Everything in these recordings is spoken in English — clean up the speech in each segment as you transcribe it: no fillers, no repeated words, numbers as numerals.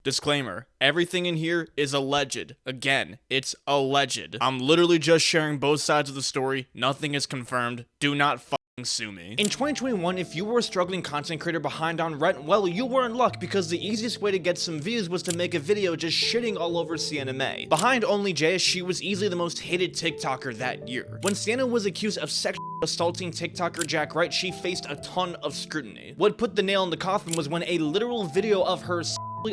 Disclaimer, everything in here is alleged. Again, it's alleged. I'm literally just sharing both sides of the story. Nothing is confirmed. Do not sue me. In 2021, if you were a struggling content creator behind on rent, well, you were in luck because the easiest way to get some views was to make a video just shitting all over Sienna May. Behind Only Jay, she was easily the most hated TikToker that year. When Sienna was accused of sexually assaulting TikToker Jack Wright, she faced a ton of scrutiny. What put the nail in the coffin was when a literal video of her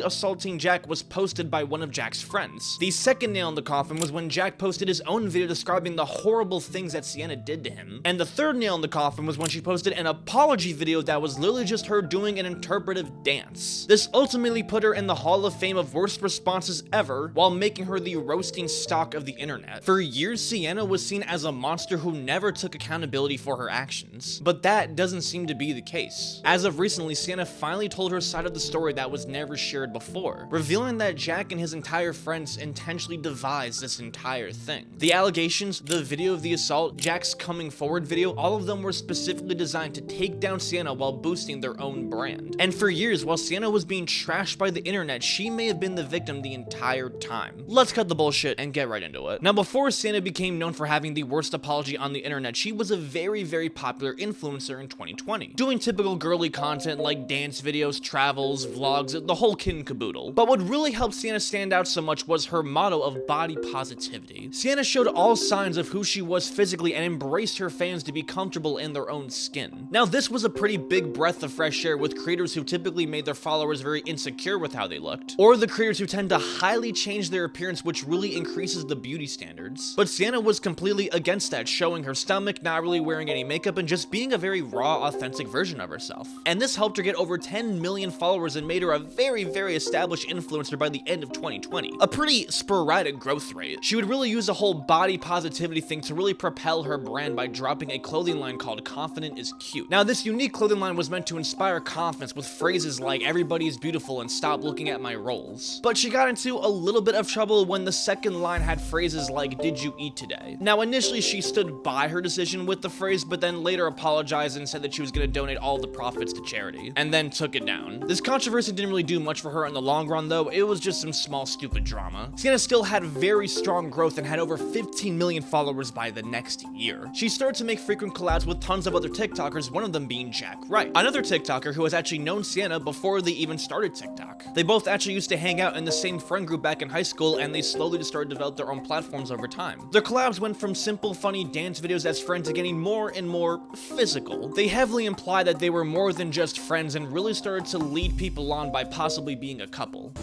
assaulting Jack was posted by one of Jack's friends. The second nail in the coffin was when Jack posted his own video describing the horrible things that Sienna did to him. And the third nail in the coffin was when she posted an apology video that was literally just her doing an interpretive dance. This ultimately put her in the Hall of Fame of worst responses ever, while making her the roasting stock of the internet. For years, Sienna was seen as a monster who never took accountability for her actions. But that doesn't seem to be the case. As of recently, Sienna finally told her side of the story that was never shared before, revealing that Jack and his entire friends intentionally devised this entire thing. The allegations, the video of the assault, Jack's coming forward video, all of them were specifically designed to take down Sienna while boosting their own brand. And for years, while Sienna was being trashed by the internet, she may have been the victim the entire time. Let's cut the bullshit and get right into it. Now, before Sienna became known for having the worst apology on the internet, she was a very popular influencer in 2020, doing typical girly content like dance videos, travels, vlogs, the whole kit and caboodle. But what really helped Sienna stand out so much was her motto of body positivity. Sienna showed all signs of who she was physically and embraced her fans to be comfortable in their own skin. Now, this was a pretty big breath of fresh air with creators who typically made their followers very insecure with how they looked, or the creators who tend to highly change their appearance, which really increases the beauty standards. But Sienna was completely against that, showing her stomach, not really wearing any makeup, and just being a very raw, authentic version of herself. And this helped her get over 10 million followers and made her a very established influencer by the end of 2020. A pretty sporadic growth rate. She would really use a whole body positivity thing to really propel her brand by dropping a clothing line called Confident is Cute. Now, this unique clothing line was meant to inspire confidence with phrases like "everybody is beautiful" and "stop looking at my rolls." But she got into a little bit of trouble when the second line had phrases like "did you eat today?" Now, initially she stood by her decision with the phrase, but then later apologized and said that she was going to donate all the profits to charity, and then took it down. This controversy didn't really do much for her in the long run though. It was just some small stupid drama. Sienna still had very strong growth and had over 15 million followers by the next year. She started to make frequent collabs with tons of other TikTokers, one of them being Jack Wright, another TikToker who has actually known Sienna before they even started TikTok. They both actually used to hang out in the same friend group back in high school, and they slowly just started to develop their own platforms over time. Their collabs went from simple funny dance videos as friends to getting more and more physical. They heavily implied that they were more than just friends and really started to lead people on by possibly being a couple.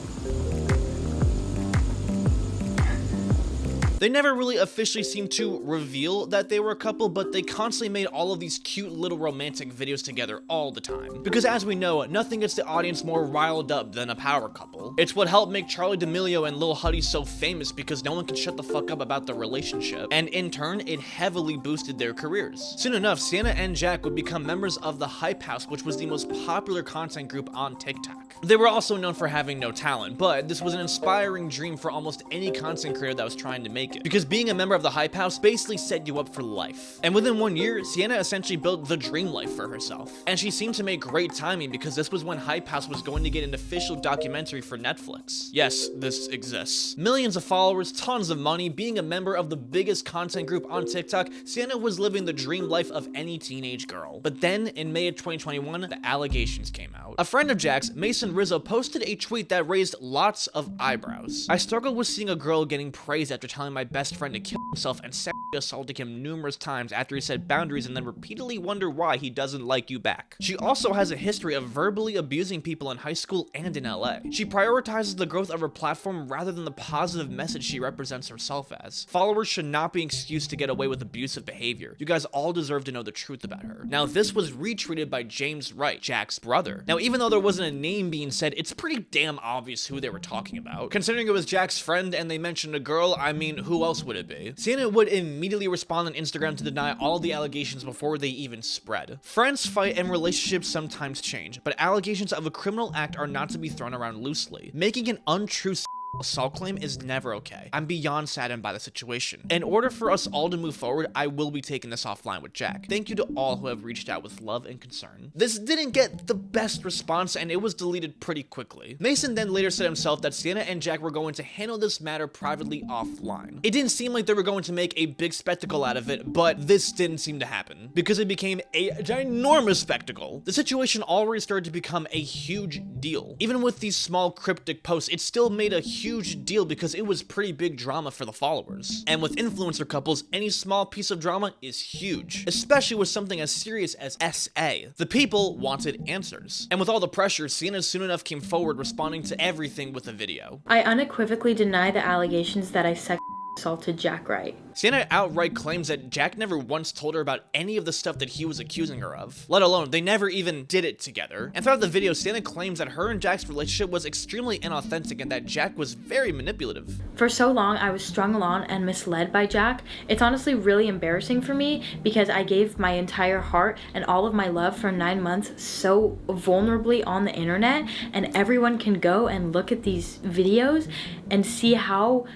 They never really officially seemed to reveal that they were a couple, but they constantly made all of these cute little romantic videos together all the time. Because as we know, nothing gets the audience more riled up than a power couple. It's what helped make Charli D'Amelio and Lil Huddy so famous, because no one can shut the fuck up about the relationship. And in turn, it heavily boosted their careers. Soon enough, Sienna and Jack would become members of the Hype House, which was the most popular content group on TikTok. They were also known for having no talent, but this was an inspiring dream for almost any content creator that was trying to make it, because being a member of the Hype House basically set you up for life. And within 1 year, Sienna essentially built the dream life for herself. And she seemed to make great timing, because this was when Hype House was going to get an official documentary for Netflix. Yes, this exists. Millions of followers, tons of money, being a member of the biggest content group on TikTok, Sienna was living the dream life of any teenage girl. But then, in May of 2021, the allegations came out. A friend of Jack's, Mason Rizzo, posted a tweet that raised lots of eyebrows. "I struggle with seeing a girl getting praised after telling my best friend to kill himself and sexually assaulting him numerous times after he set boundaries and then repeatedly wonder why he doesn't like you back." She also has a history of verbally abusing people in high school and in LA. She prioritizes the growth of her platform rather than the positive message she represents herself as. Followers should not be excused to get away with abusive behavior. You guys all deserve to know the truth about her. Now, this was retweeted by James Wright, Jack's brother. Now, even though there wasn't a name being said, it's pretty damn obvious who they were talking about. Considering it was Jack's friend and they mentioned a girl, I mean, who else would it be? Sienna would immediately respond on Instagram to deny all the allegations before they even spread. Friends fight and relationships sometimes change, but allegations of a criminal act are not to be thrown around loosely. Making an untrue assault claim is never okay. I'm beyond saddened by the situation. In order for us all to move forward, I will be taking this offline with Jack. Thank you to all who have reached out with love and concern. This didn't get the best response and it was deleted pretty quickly. Mason then later said himself that Sienna and Jack were going to handle this matter privately offline. It didn't seem like they were going to make a big spectacle out of it, but this didn't seem to happen because it became a ginormous spectacle. The situation already started to become a huge deal. Even with these small cryptic posts, it still made a huge deal because it was pretty big drama for the followers. And with influencer couples, any small piece of drama is huge, especially with something as serious as SA. The people wanted answers. And with all the pressure, Sienna soon enough came forward responding to everything with a video. I unequivocally deny the allegations that I sexually assaulted Jack Wright. Sienna outright claims that Jack never once told her about any of the stuff that he was accusing her of, let alone they never even did it together. And throughout the video, Sienna claims that her and Jack's relationship was extremely inauthentic and that Jack was very manipulative. For so long, I was strung along and misled by Jack. It's honestly really embarrassing for me because I gave my entire heart and all of my love for 9 months so vulnerably on the internet, and everyone can go and look at these videos and see how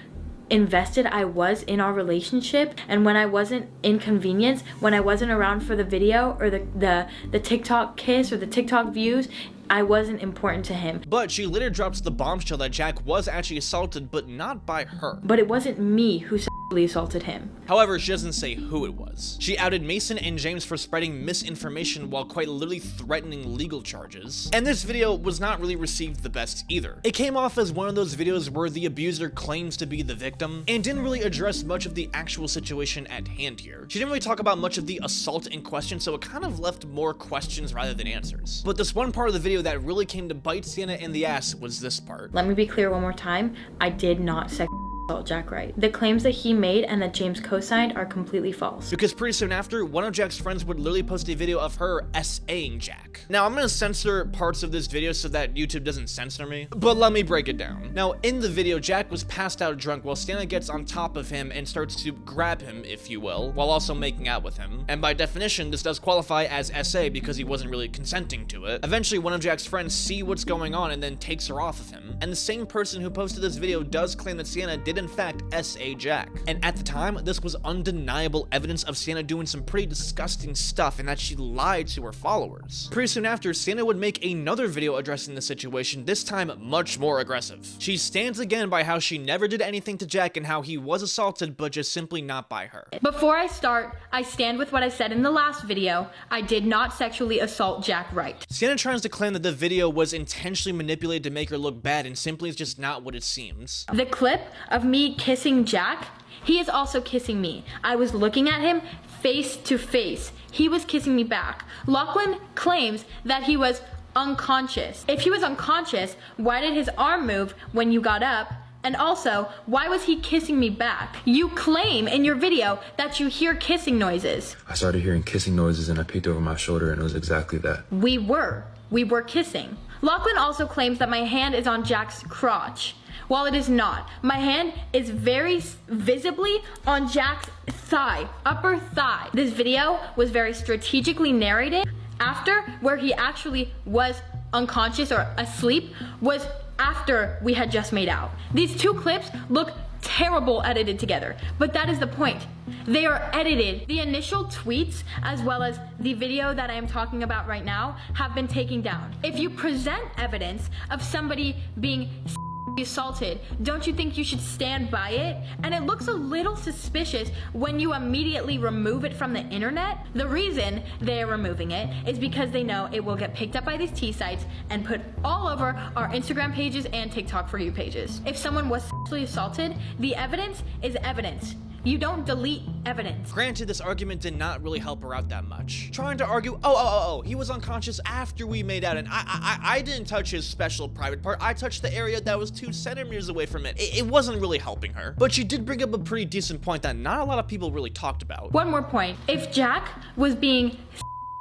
invested I was in our relationship. And when I wasn't inconvenienced, when I wasn't around for the video or the TikTok kiss or the TikTok views, I wasn't important to him. But she later drops the bombshell that Jack was actually assaulted, but not by her. But it wasn't me who sexually assaulted him. However, she doesn't say who it was. She outed Mason and James for spreading misinformation while quite literally threatening legal charges. And this video was not really received the best either. It came off as one of those videos where the abuser claims to be the victim and didn't really address much of the actual situation at hand here. She didn't really talk about much of the assault in question, so it kind of left more questions rather than answers. But this one part of the video that really came to bite Sienna in the ass was this part. Let me be clear one more time. I did not sexually assault Jack Wright. The claims that he made and that James co-signed are completely false. Because pretty soon after, one of Jack's friends would literally post a video of her SAing Jack. Now, I'm gonna censor parts of this video so that YouTube doesn't censor me, but let me break it down. Now, in the video, Jack was passed out drunk while Sienna gets on top of him and starts to grab him, if you will, while also making out with him. And by definition, this does qualify as SA because he wasn't really consenting to it. Eventually, one of Jack's friends see what's going on and then takes her off of him. And the same person who posted this video does claim that Sienna did in fact SA Jack. And at the time, this was undeniable evidence of Sienna doing some pretty disgusting stuff and that she lied to her followers. Pretty soon after, Sienna would make another video addressing the situation, this time much more aggressive. She stands again by how she never did anything to Jack and how he was assaulted, but just simply not by her. Before I start, I stand with what I said in the last video. I did not sexually assault Jack Wright. Sienna tries to claim that the video was intentionally manipulated to make her look bad and simply is just not what it seems. The clip of me kissing Jack, he is also kissing me. I was looking at him face to face. He was kissing me back. Lachlan claims that he was unconscious. If he was unconscious, why did his arm move when you got up? And also, why was he kissing me back? You claim in your video that you hear kissing noises. I started hearing kissing noises and I peeked over my shoulder and it was exactly that. We were kissing. Lachlan also claims that my hand is on Jack's crotch. While it is not, my hand is very visibly on Jack's thigh, upper thigh. This video was very strategically narrated after where he actually was unconscious or asleep was after we had just made out. These two clips look terrible edited together, but that is the point. They are edited. The initial tweets as well as the video that I am talking about right now have been taken down. If you present evidence of somebody being assaulted, don't you think you should stand by it? And it looks a little suspicious when you immediately remove it from the internet. The reason they're removing it is because they know it will get picked up by these T sites and put all over our Instagram pages and TikTok For You pages. If someone was sexually assaulted, the evidence is evidence. You don't delete evidence. Granted, this argument did not really help her out that much. Trying to argue, he was unconscious after we made out, and I didn't touch his special private part. I touched the area that was 2 centimeters away from it. It wasn't really helping her. But she did bring up a pretty decent point that not a lot of people really talked about. One more point. If Jack was being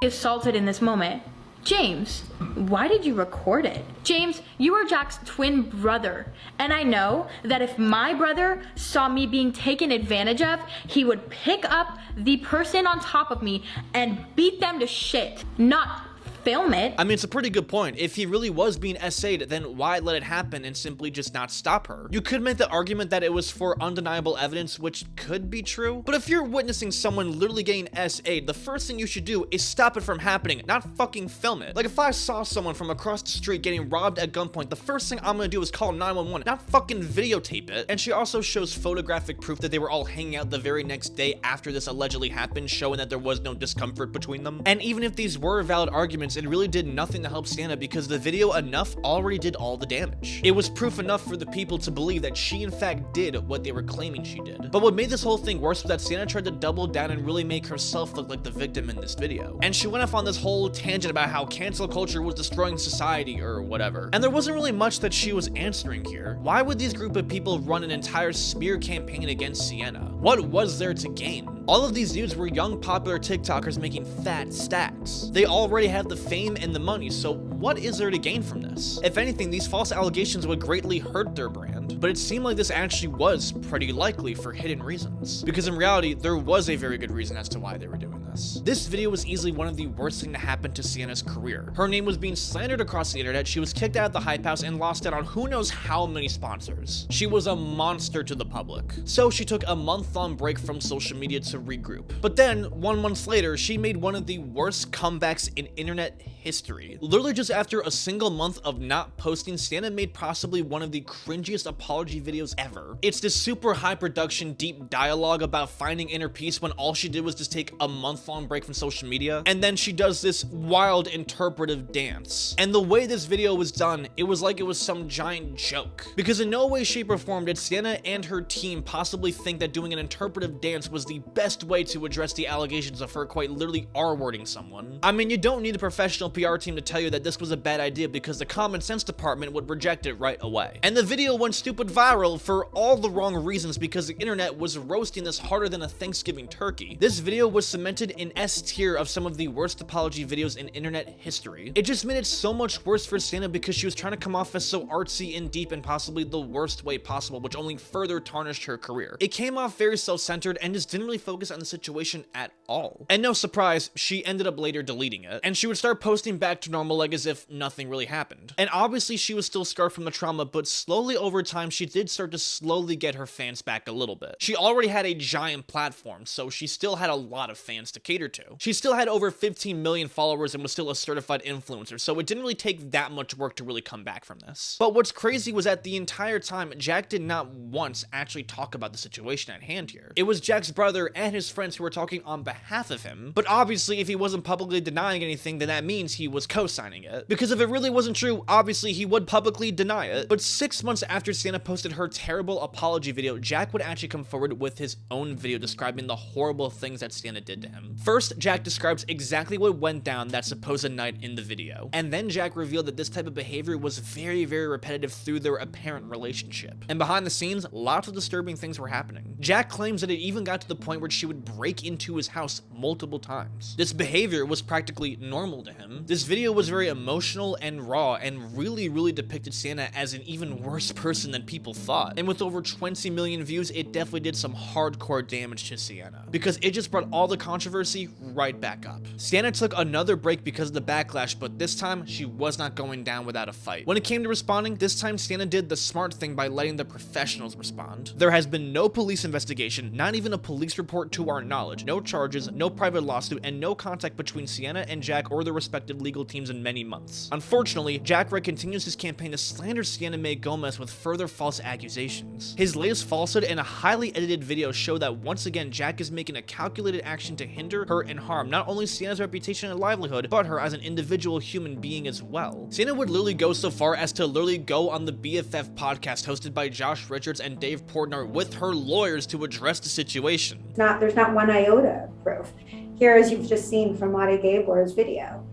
assaulted in this moment, James, why did you record it? James, you are Jack's twin brother, and I know that if my brother saw me being taken advantage of, he would pick up the person on top of me and beat them to shit, not film it. I mean, it's a pretty good point. If he really was being essayed, then why let it happen and simply just not stop her? You could make the argument that it was for undeniable evidence, which could be true, but if you're witnessing someone literally getting essayed, the first thing you should do is stop it from happening, not fucking film it. Like, if I saw someone from across the street getting robbed at gunpoint, the first thing I'm gonna do is call 911, not fucking videotape it. And she also shows photographic proof that they were all hanging out the very next day after this allegedly happened, showing that there was no discomfort between them. And even if these were valid arguments, it really did nothing to help Sienna because the video enough already did all the damage. It was proof enough for the people to believe that she in fact did what they were claiming she did. But what made this whole thing worse was that Sienna tried to double down and really make herself look like the victim in this video. And she went off on this whole tangent about how cancel culture was destroying society or whatever. And there wasn't really much that she was answering here. Why would these group of people run an entire smear campaign against Sienna? What was there to gain? All of these dudes were young popular TikTokers making fat stacks. They already have the fame and the money, so what is there to gain from this? If anything, these false allegations would greatly hurt their brand, but it seemed like this actually was pretty likely for hidden reasons. Because in reality, there was a very good reason as to why they were doing this. This video was easily one of the worst things to happen to Sienna's career. Her name was being slandered across the internet, she was kicked out of the Hype House and lost out on who knows how many sponsors. She was a monster to the public. So she took a month-long break from social media to regroup. But then, 1 month later, she made one of the worst comebacks in internet history. Literally just after a single month of not posting, Sienna made possibly one of the cringiest apology videos ever. It's this super high production, deep dialogue about finding inner peace when all she did was just take a month-long break from social media, and then she does this wild interpretive dance. And the way this video was done, it was like it was some giant joke. Because in no way, shape, or form did Sienna and her team possibly think that doing an interpretive dance was the best way to address the allegations of her quite literally R-wording someone. I mean, you don't need a professional PR team to tell you that this was a bad idea because the common sense department would reject it right away. And the video went stupid viral for all the wrong reasons because the internet was roasting this harder than a Thanksgiving turkey. This video was cemented in S tier of some of the worst apology videos in internet history. It just made it so much worse for Sienna because she was trying to come off as so artsy and deep in possibly the worst way possible, which only further tarnished her career. It came off very self-centered and just didn't really focus on the situation at all. And no surprise, she ended up later deleting it, and she would start posting back to normal like as if nothing really happened. And obviously she was still scarred from the trauma, but slowly over time she did start to slowly get her fans back a little bit. She already had a giant platform, so she still had a lot of fans to cater to. She still had over 15 million followers and was still a certified influencer, so it didn't really take that much work to really come back from this. But what's crazy was that the entire time, Jack did not once actually talk about the situation at hand here. It was Jack's brother and his friends who were talking on behalf of him, but obviously if he wasn't publicly denying anything, then that means he was co-signing it. Because if it really wasn't true, obviously he would publicly deny it. But 6 months after Sienna posted her terrible apology video, Jack would actually come forward with his own video describing the horrible things that Sienna did to him. First, Jack describes exactly what went down that supposed night in the video, and then Jack revealed that this type of behavior was very, very repetitive through their apparent relationship. And behind the scenes, lots of disturbing things were happening. Jack claims that it even got to the point where she would break into his house multiple times. This behavior was practically normal to him. This video was very emotional and raw and really depicted Sienna as an even worse person than people thought. And with over 20 million views, it definitely did some hardcore damage to Sienna because it just brought all the controversy right back up. Sienna took another break because of the backlash, but this time she was not going down without a fight. When it came to responding, this time Sienna did the smart thing by letting the professionals respond. There has been no police investigation, not even a police report to our knowledge, no charges, no private lawsuit, and no contact between Sienna and Jack or their respective legal teams in many months. Unfortunately, Jack Wright continues his campaign to slander Sienna Mae Gomez with further false accusations. His latest falsehood and a highly edited video show that once again Jack is making a calculated action to hinder, hurt, and harm not only Sienna's reputation and livelihood, but her as an individual human being as well. Sienna would literally go so far as to literally go on the BFF podcast hosted by Josh Richards and Dave Portnoy with her lawyers to address the situation. There's not one iota of proof. Here, as you've just seen from Lottie Gabler's video,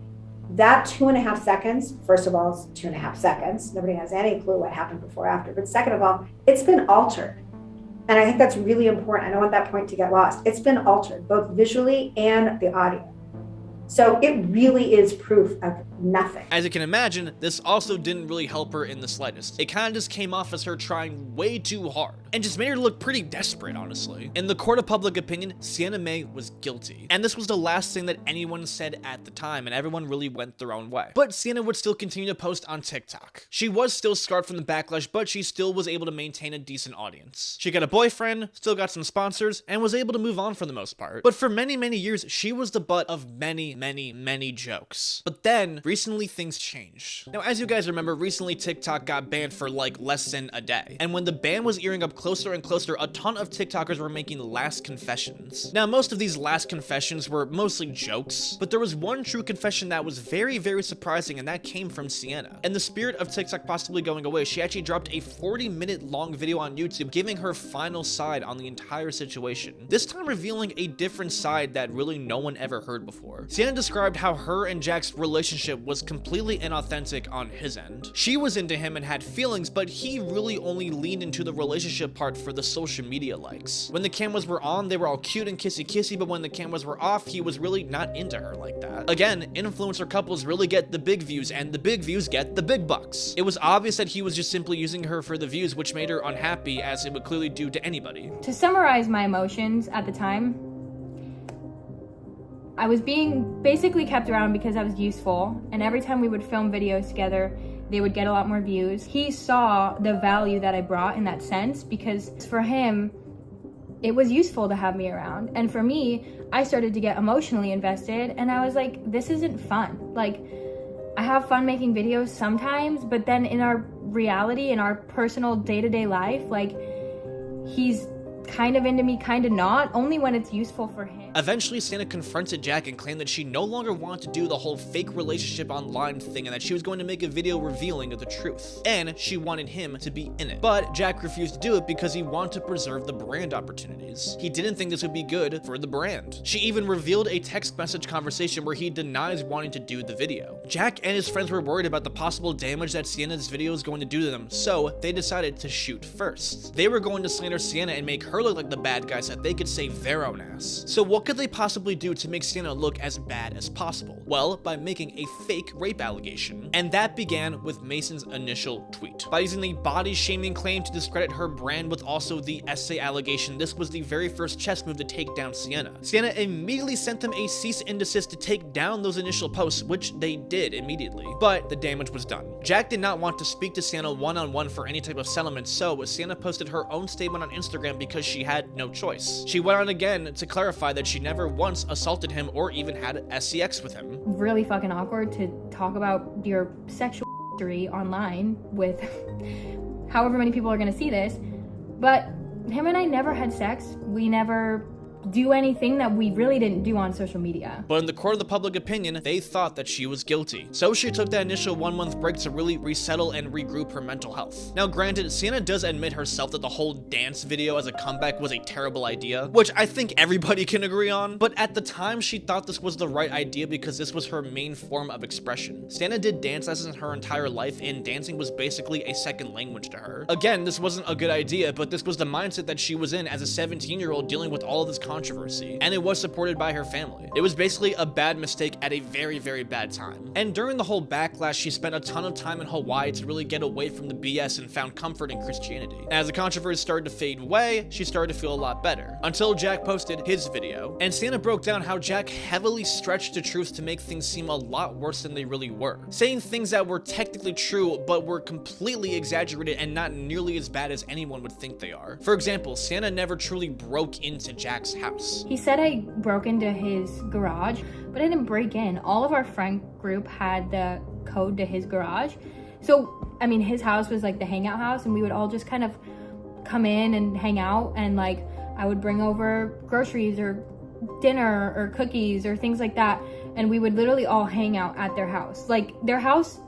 that 2.5 seconds, first of all, it's 2.5 seconds. Nobody has any clue what happened before or after. But second of all, it's been altered. And I think that's really important. I don't want that point to get lost. It's been altered, both visually and the audio. So it really is proof of Nothing. As you can imagine, this also didn't really help her in the slightest. It kind of just came off as her trying way too hard, and just made her look pretty desperate, honestly. In the court of public opinion, Sienna Mae was guilty, and this was the last thing that anyone said at the time, and everyone really went their own way. But Sienna would still continue to post on TikTok. She was still scarred from the backlash, but she still was able to maintain a decent audience. She got a boyfriend, still got some sponsors, and was able to move on for the most part. But for many, many years, she was the butt of many, many, many jokes. But then, recently things changed. Now, as you guys remember, recently TikTok got banned for like less than a day. And when the ban was earing up closer and closer, a ton of TikTokers were making last confessions. Now, most of these last confessions were mostly jokes, but there was one true confession that was very, very surprising, and that came from Sienna. In the spirit of TikTok possibly going away, she actually dropped a 40-minute long video on YouTube giving her final side on the entire situation. This time revealing a different side that really no one ever heard before. Sienna described how her and Jack's relationship was completely inauthentic on his end. She was into him and had feelings, but he really only leaned into the relationship part for the social media likes. When the cameras were on, they were all cute and kissy-kissy, but when the cameras were off, he was really not into her like that. Again, influencer couples really get the big views, and the big views get the big bucks. It was obvious that he was just simply using her for the views, which made her unhappy, as it would clearly do to anybody. To summarize my emotions at the time, I was being basically kept around because I was useful, and every time we would film videos together, they would get a lot more views. He saw the value that I brought in that sense, because for him, it was useful to have me around. And for me, I started to get emotionally invested, and I was like, this isn't fun. Like, I have fun making videos sometimes, but then in our reality, in our personal day-to-day life, like, he's kind of into me, kind of not, only when it's useful for him. Eventually, Sienna confronted Jack and claimed that she no longer wanted to do the whole fake relationship online thing, and that she was going to make a video revealing the truth. And she wanted him to be in it. But Jack refused to do it because he wanted to preserve the brand opportunities. He didn't think this would be good for the brand. She even revealed a text message conversation where he denies wanting to do the video. Jack and his friends were worried about the possible damage that Sienna's video is going to do to them, so they decided to shoot first. They were going to slander Sienna and make her look like the bad guy so that they could save their own ass. So what could they possibly do to make Sienna look as bad as possible? Well, by making a fake rape allegation. And that began with Mason's initial tweet. By using the body shaming claim to discredit her brand with also the essay allegation, this was the very first chess move to take down Sienna. Sienna immediately sent them a cease and desist to take down those initial posts, which they did immediately. But the damage was done. Jack did not want to speak to Sienna one-on-one for any type of settlement, so Sienna posted her own statement on Instagram because she had no choice. She went on again to clarify that she never once assaulted him or even had SCX with him. Really fucking awkward to talk about your sexual history online with however many people are gonna see this, but him and I never had sex. We never do anything that we really didn't do on social media. But in the court of the public opinion, they thought that she was guilty. So she took that initial 1-month break to really resettle and regroup her mental health. Now granted, Sienna does admit herself that the whole dance video as a comeback was a terrible idea, which I think everybody can agree on, but at the time she thought this was the right idea because this was her main form of expression. Sienna did dance lessons her entire life, and dancing was basically a second language to her. Again, this wasn't a good idea, but this was the mindset that she was in as a 17-year-old dealing with all of this controversy, and it was supported by her family. It was basically a bad mistake at a very, very bad time. And during the whole backlash, she spent a ton of time in Hawaii to really get away from the BS and found comfort in Christianity. And as the controversy started to fade away, she started to feel a lot better, until Jack posted his video. And Sienna broke down how Jack heavily stretched the truth to make things seem a lot worse than they really were, saying things that were technically true, but were completely exaggerated and not nearly as bad as anyone would think they are. For example, Sienna never truly broke into Jack's house. He said I broke into his garage, but I didn't break in. All of our friend group had the code to his garage. So, I mean, his house was like the hangout house, and we would all just kind of come in and hang out, and like I would bring over groceries or dinner or cookies or things like that, and we would literally all hang out at their house. Like, their house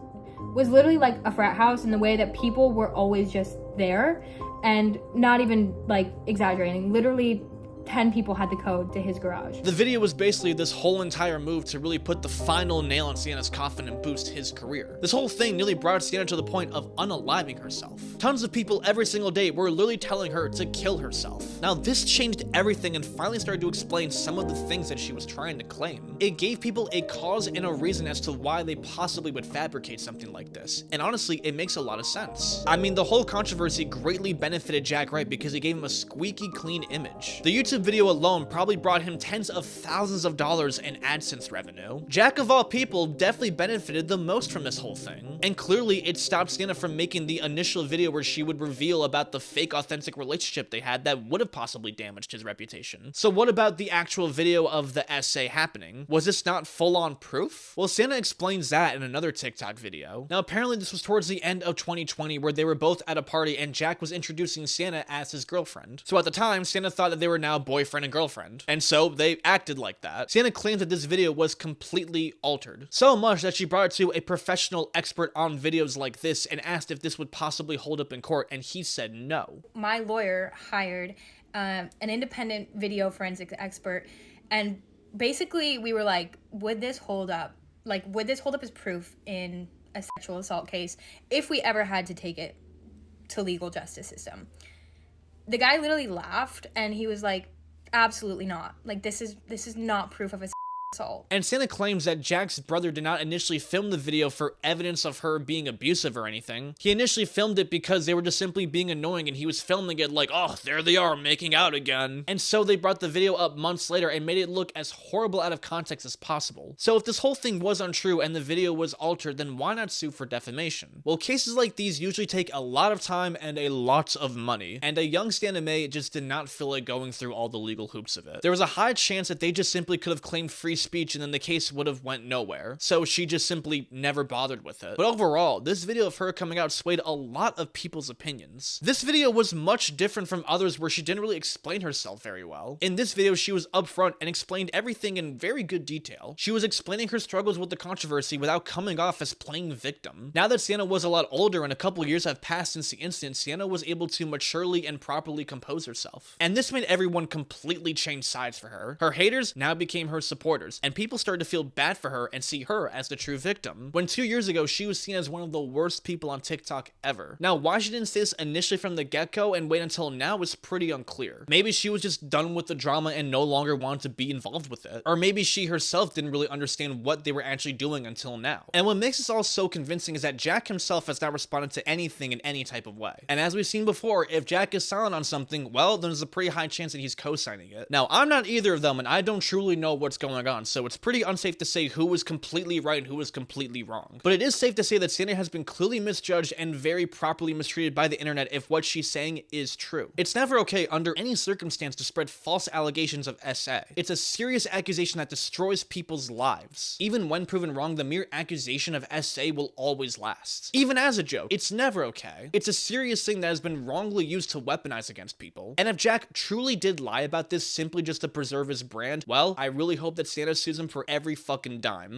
was literally like a frat house in the way that people were always just there, and not even like exaggerating, literally 10 people had the code to his garage. The video was basically this whole entire move to really put the final nail in Sienna's coffin and boost his career. This whole thing nearly brought Sienna to the point of unaliving herself. Tons of people every single day were literally telling her to kill herself. Now this changed everything and finally started to explain some of the things that she was trying to claim. It gave people a cause and a reason as to why they possibly would fabricate something like this. And honestly, it makes a lot of sense. I mean, the whole controversy greatly benefited Jack Wright because it gave him a squeaky clean image. The YouTube video alone probably brought him tens of thousands of dollars in AdSense revenue. Jack of all people definitely benefited the most from this whole thing. And clearly it stopped Sienna from making the initial video where she would reveal about the fake authentic relationship they had that would have possibly damaged his reputation. So what about the actual video of the essay happening? Was this not full-on proof? Well, Sienna explains that in another TikTok video. Now apparently this was towards the end of 2020 where they were both at a party and Jack was introducing Sienna as his girlfriend. So at the time, Sienna thought that they were now boyfriend and girlfriend. And so they acted like that. Sienna claims that this video was completely altered. So much that she brought it to a professional expert on videos like this and asked if this would possibly hold up in court, and he said no. My lawyer hired an independent video forensics expert, and basically we were like, would this hold up? Like, would this hold up as proof in a sexual assault case if we ever had to take it to legal justice system? The guy literally laughed and he was like, absolutely not. Like, this is not proof of a assault. And Sienna claims that Jack's brother did not initially film the video for evidence of her being abusive or anything. He initially filmed it because they were just simply being annoying and he was filming it like, oh, there they are making out again. And so they brought the video up months later and made it look as horrible out of context as possible. So if this whole thing was untrue and the video was altered, then why not sue for defamation? Well, cases like these usually take a lot of time and a lot of money, and a young Sienna May just did not feel like going through all the legal hoops of it. There was a high chance that they just simply could have claimed free speech and then the case would have went nowhere. So she just simply never bothered with it. But overall, this video of her coming out swayed a lot of people's opinions. This video was much different from others where she didn't really explain herself very well. In this video, she was upfront and explained everything in very good detail. She was explaining her struggles with the controversy without coming off as playing victim. Now that Sienna was a lot older and a couple years have passed since the incident, Sienna was able to maturely and properly compose herself. And this made everyone completely change sides for her. Her haters now became her supporters, and people started to feel bad for her and see her as the true victim. When 2 years ago, she was seen as one of the worst people on TikTok ever. Now, why she didn't say this initially from the get-go and wait until now is pretty unclear. Maybe she was just done with the drama and no longer wanted to be involved with it. Or maybe she herself didn't really understand what they were actually doing until now. And what makes this all so convincing is that Jack himself has not responded to anything in any type of way. And as we've seen before, if Jack is silent on something, well, then there's a pretty high chance that he's co-signing it. Now, I'm not either of them and I don't truly know what's going on, so it's pretty unsafe to say who was completely right and who was completely wrong. But it is safe to say that Sienna has been clearly misjudged and very properly mistreated by the internet if what she's saying is true. It's never okay under any circumstance to spread false allegations of SA. It's a serious accusation that destroys people's lives. Even when proven wrong, the mere accusation of SA will always last. Even as a joke, it's never okay. It's a serious thing that has been wrongly used to weaponize against people. And if Jack truly did lie about this simply just to preserve his brand, well, I really hope that Sienna sues him for every fucking dime.